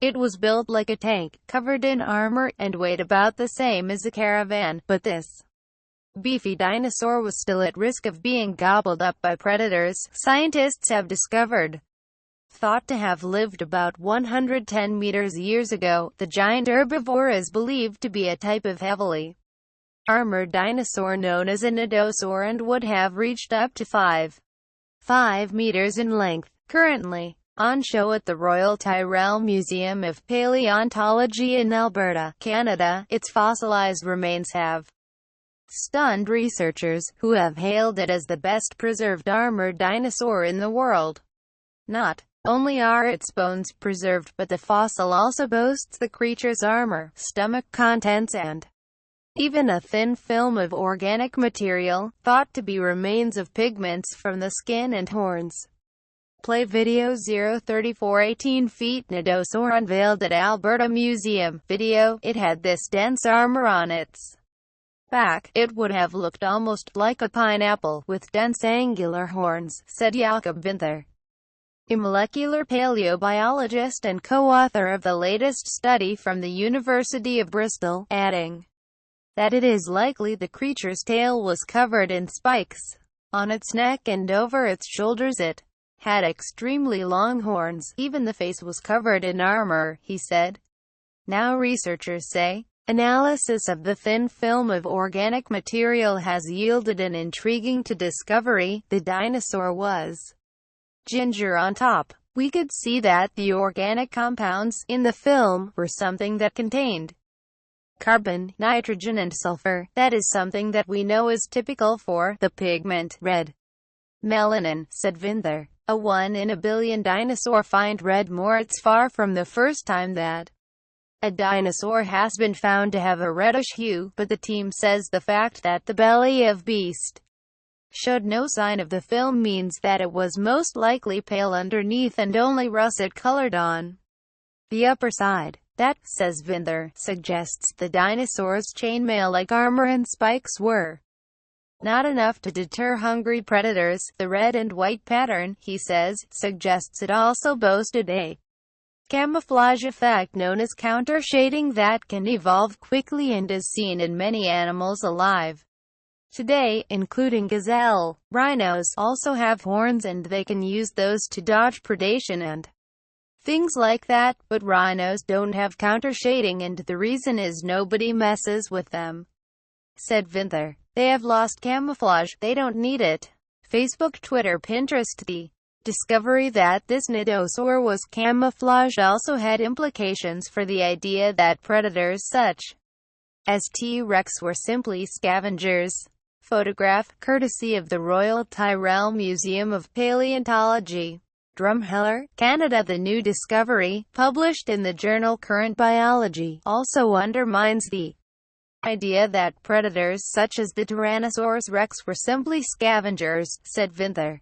It was built like a tank, covered in armor, and weighed about the same as a caravan, but this beefy dinosaur was still at risk of being gobbled up by predators, scientists have discovered. Thought to have lived about 110 years ago, the giant herbivore is believed to be a type of heavily armored dinosaur known as a Dinosaur and would have reached up to 5 meters in length. Currently on show at the Royal Tyrrell Museum of Paleontology in Alberta, Canada, its fossilized remains have stunned researchers, who have hailed it as the best preserved armored dinosaur in the world. Not only are its bones preserved, but the fossil also boasts the creature's armor, stomach contents and even a thin film of organic material, thought to be remains of pigments from the skin and horns. Play video 034 18 feet Dinosaur unveiled at Alberta Museum. Video, it had this dense armor on its back. It would have looked almost like a pineapple, with dense angular horns, said Jakob Winther, a molecular paleobiologist and co-author of the latest study from the University of Bristol, adding that it is likely the creature's tail was covered in spikes. On its neck and over its shoulders it had extremely long horns. Even the face was covered in armor, he said. Now researchers say, analysis of the thin film of organic material has yielded an intriguing discovery. The dinosaur was ginger on top. We could see that the organic compounds in the film were something that contained carbon, nitrogen and sulfur. That is something that we know is typical for the pigment red melanin, said Winther. A 1 in a billion dinosaur find red more. It's far from the first time that a dinosaur has been found to have a reddish hue, but the team says the fact that the belly of beast showed no sign of the film means that it was most likely pale underneath and only russet-colored on the upper side. That, says Winther, suggests the dinosaur's chainmail-like armor and spikes were not enough to deter hungry predators. The red and white pattern, he says, suggests it also boasted a camouflage effect known as counter-shading that can evolve quickly and is seen in many animals alive today, including gazelle. Rhinos also have horns and they can use those to dodge predation and things like that, but rhinos don't have counter-shading and the reason is nobody messes with them, said Winther. They have lost camouflage, they don't need it. Facebook, Twitter, Pinterest. The discovery that this Dinosaur was camouflaged also had implications for the idea that predators such as T-Rex were simply scavengers. Photograph, courtesy of the Royal Tyrrell Museum of Paleontology, Drumheller, Canada. The new discovery, published in the journal Current Biology, also undermines the idea that predators such as the Tyrannosaurus rex were simply scavengers, said Winther.